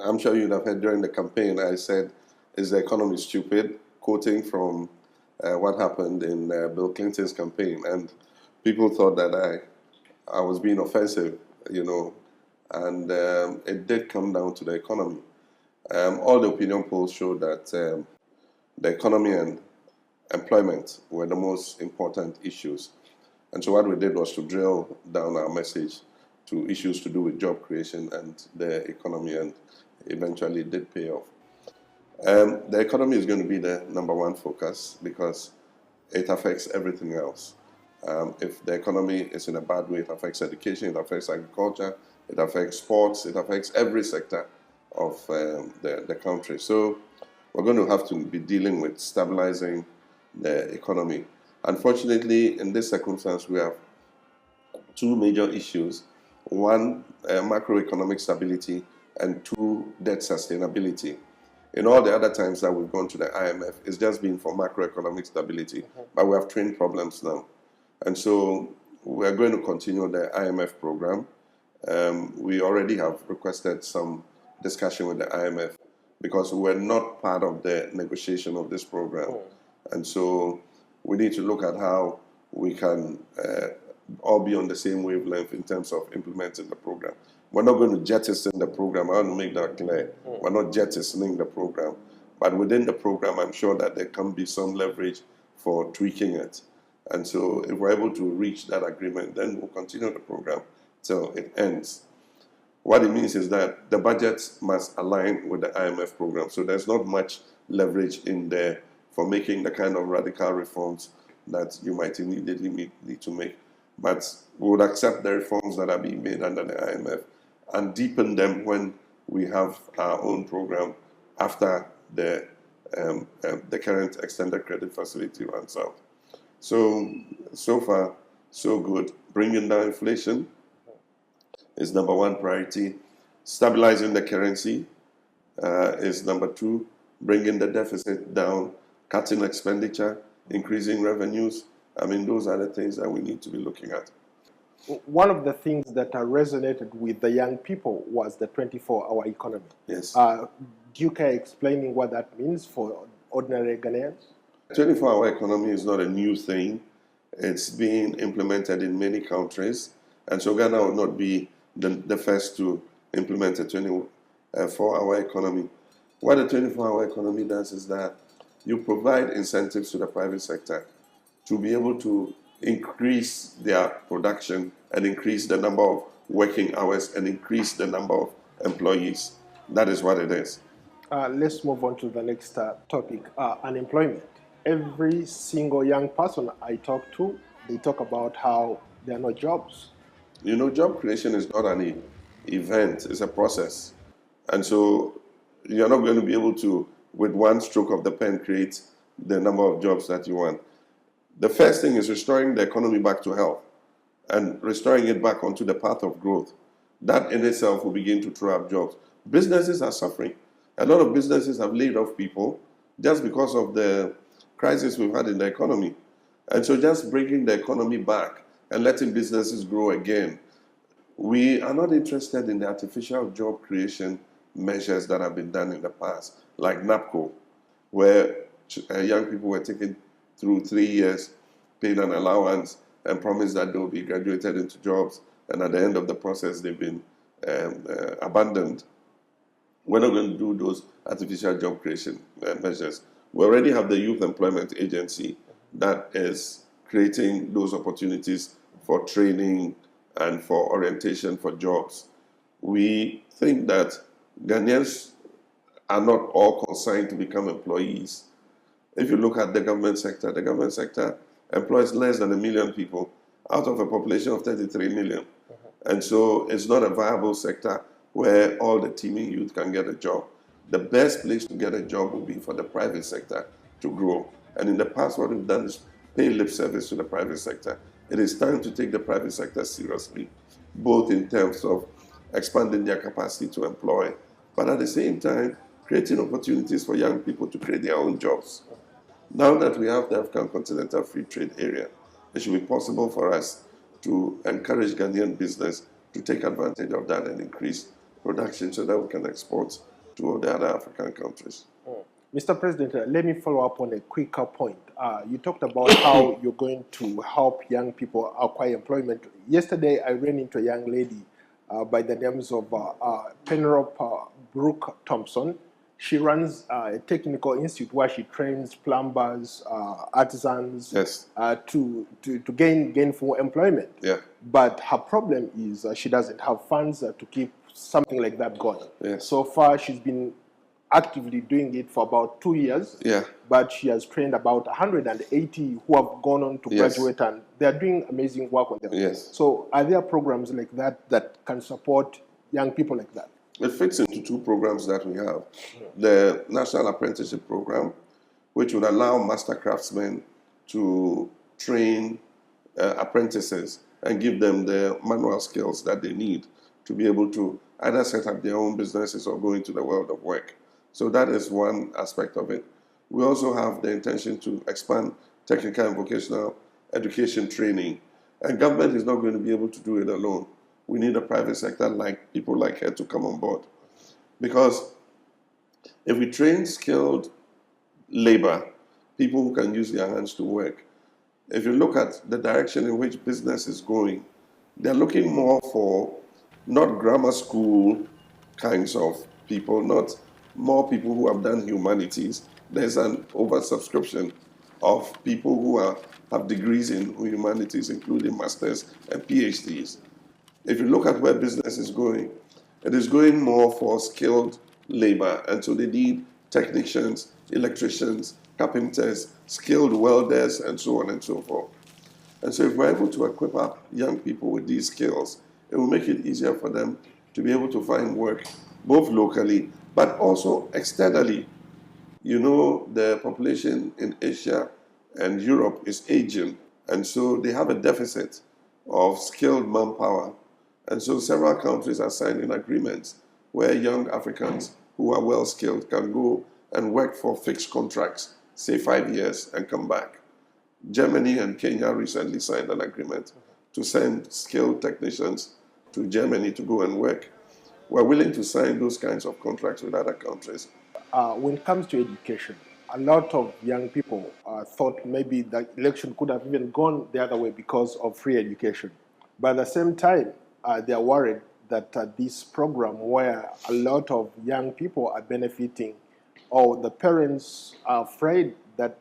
I'm sure you'd have heard during the campaign, I said, is the economy stupid? Quoting from what happened in Bill Clinton's campaign. And people thought that I was being offensive, you know, and it did come down to the economy. All the opinion polls showed that the economy and employment were the most important issues. And so what we did was to drill down our message to issues to do with job creation and the economy, and eventually it did pay off. The economy is going to be the number one focus because it affects everything else. If the economy is in a bad way, it affects education, it affects agriculture, it affects sports, it affects every sector of the country. So we're going to have to be dealing with stabilizing the economy. Unfortunately, in this circumstance, we have two major issues. One, macroeconomic stability, and two, debt sustainability. In all the other times that we've gone to the IMF, it's just been for macroeconomic stability, but we have twin problems now. And so we're going to continue the IMF program. We already have requested some discussion with the IMF because we're not part of the negotiation of this program. And so we need to look at how we can all be on the same wavelength in terms of implementing the program. We're not going to jettison the program. I want to make that clear. We're not jettisoning the program. But within the program, I'm sure that there can be some leverage for tweaking it. And so if we're able to reach that agreement, then we'll continue the program till it ends. What it means is that the budgets must align with the IMF program. So there's not much leverage in there for making the kind of radical reforms that you might immediately need to make. But we would accept the reforms that are being made under the IMF and deepen them when we have our own program after the current extended credit facility runs out. So far, so good. Bringing down inflation is number one priority. Stabilizing the currency is number two. Bringing the deficit down, cutting expenditure, increasing revenues. I mean, those are the things that we need to be looking at. One of the things that resonated with the young people was the 24-hour economy. Yes. Do you care explaining what that means for ordinary Ghanaians? 24-hour economy is not a new thing. It's being implemented in many countries. And so Ghana will not be the first to implement a 24-hour economy. What a 24-hour economy does is that you provide incentives to the private sector to be able to increase their production and increase the number of working hours and increase the number of employees. That is what it is. Let's move on to the next topic, unemployment. Every single young person I talk to, they talk about how there are no jobs. You know, job creation is not an event, it's a process. And so you're not going to be able to, with one stroke of the pen, create the number of jobs that you want. The first thing is restoring the economy back to health and restoring it back onto the path of growth. That in itself will begin to throw up jobs. Businesses are suffering. A lot of businesses have laid off people just because of the crisis we've had in the economy. And so just bringing the economy back and letting businesses grow again. We are not interested in the artificial job creation measures that have been done in the past, like NAPCO, where young people were taken through 3 years, paid an allowance, and promised that they'll be graduated into jobs. And at the end of the process, they've been abandoned. We're not going to do those artificial job creation measures. We already have the Youth Employment Agency that is creating those opportunities for training and for orientation for jobs. We think that Ghanaians are not all consigned to become employees. If you look at the government sector employs less than 1 million people out of a population of 33 million. And so it's not a viable sector where all the teeming youth can get a job. The best place to get a job would be for the private sector to grow. And in the past, what we've done is pay lip service to the private sector. It is time to take the private sector seriously, both in terms of expanding their capacity to employ, but at the same time, creating opportunities for young people to create their own jobs. Now that we have the African Continental Free Trade Area, it should be possible for us to encourage Ghanaian business to take advantage of that and increase production so that we can export to all the other African countries. Mr. President, let me follow up on a quicker point. You talked about how you're going to help young people acquire employment. Yesterday, I ran into a young lady by the names of Penelope Brooke Thompson. She runs a technical institute where she trains plumbers, artisans Yes. To gain gainful employment. Yeah. But her problem is she doesn't have funds to keep something like that going. Yes. So far, she's been actively doing it for about 2 years. Yeah. But she has trained about 180 who have gone on to Yes. graduate, and they are doing amazing work on them. Yes. So are there programs like that that can support young people like that? It fits into two programs that we have. The National Apprenticeship Program, which would allow master craftsmen to train apprentices and give them the manual skills that they need to be able to either set up their own businesses or go into the world of work. So that is one aspect of it. We also have the intention to expand technical and vocational education training. And government is not going to be able to do it alone. We need a private sector like people like her to come on board. Because if we train skilled labor, people who can use their hands to work, if you look at the direction in which business is going, they're looking more for not grammar school kinds of people, not more people who have done humanities. There's an oversubscription of people who have degrees in humanities, including masters and PhDs. If you look at where business is going, it is going more for skilled labor. And so they need technicians, electricians, carpenters, skilled welders, and so on and so forth. And so if we're able to equip our young people with these skills, it will make it easier for them to be able to find work, both locally, but also externally. You know, the population in Asia and Europe is aging, and so they have a deficit of skilled manpower. And so several countries are signing agreements where young Africans who are well skilled can go and work for fixed contracts, say 5 years, and come back. Germany and Kenya recently signed an agreement to send skilled technicians to Germany to go and work. We're willing to sign those kinds of contracts with other countries. When it comes to education, a lot of young people thought maybe the election could have even gone the other way because of free education. But at the same time, they are worried that this program where a lot of young people are benefiting, or the parents are afraid that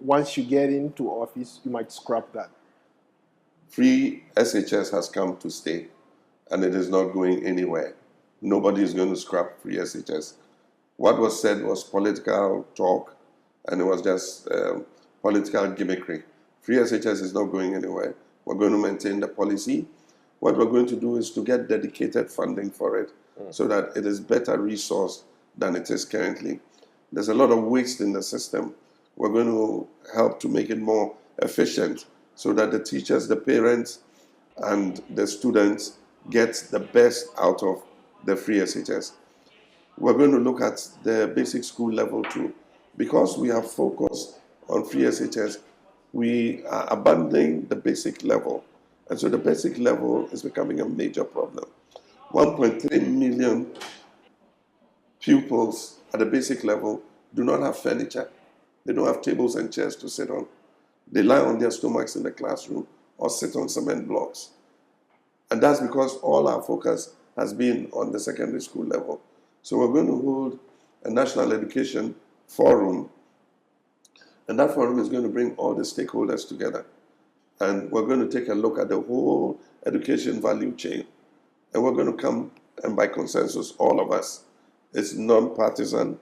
once you get into office, you might scrap that. Free SHS has come to stay, and it is not going anywhere. Nobody is going to scrap free SHS. What was said was political talk, and it was just political gimmickry. Free SHS is not going anywhere. We're going to maintain the policy. What we're going to do is to get dedicated funding for it so that it is better resourced than it is currently. There's a lot of waste in the system. We're going to help to make it more efficient so that the teachers, the parents, and the students get the best out of the free SHS. We're going to look at the basic school level too. Because we have focused on free SHS, we are abandoning the basic level. And so the basic level is becoming a major problem. 1.3 million pupils at the basic level do not have furniture. They don't have tables and chairs to sit on. They lie on their stomachs in the classroom or sit on cement blocks. And that's because all our focus has been on the secondary school level. So we're going to hold a national education forum, and that forum is going to bring all the stakeholders together. And we're going to take a look at the whole education value chain. And we're going to come, and by consensus, all of us, it's non-partisan,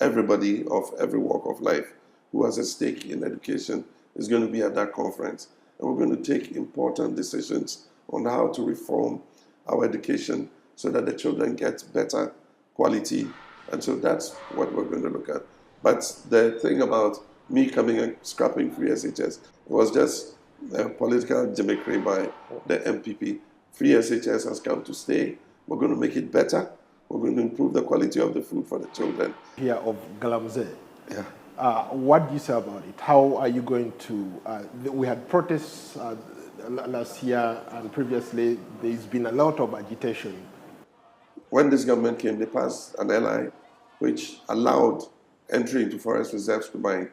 everybody of every walk of life who has a stake in education is going to be at that conference. And we're going to take important decisions on how to reform our education so that the children get better quality. And so that's what we're going to look at. But the thing about me coming and scrapping free SHS was just political gimmickry by the MPP. Free SHS has come to stay. We're going to make it better. We're going to improve the quality of the food for the children. Here of Galamsey. Yeah. What do you say about it? How are you going to... we had protests last year, and previously there's been a lot of agitation. when this government came, they passed an LI which allowed entry into forest reserves to mine.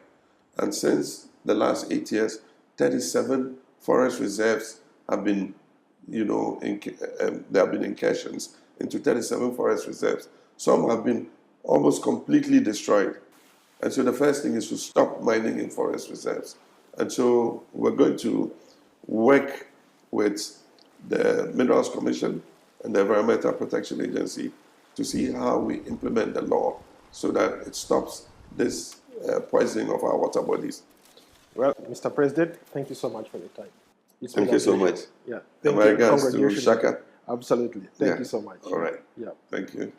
And since the last 8 years, 37 forest reserves have been, there have been incursions into 37 forest reserves. Some have been almost completely destroyed. And so the first thing is to stop mining in forest reserves. And so we're going to work with the Minerals Commission and the Environmental Protection Agency to see how we implement the law so that it stops this poisoning of our water bodies. Well, Mr. President, thank you so much for your time. Thank you so much. Yeah. Thank you. Congratulations to Shaka. Absolutely. Thank you so much. All right. Yeah. Thank you.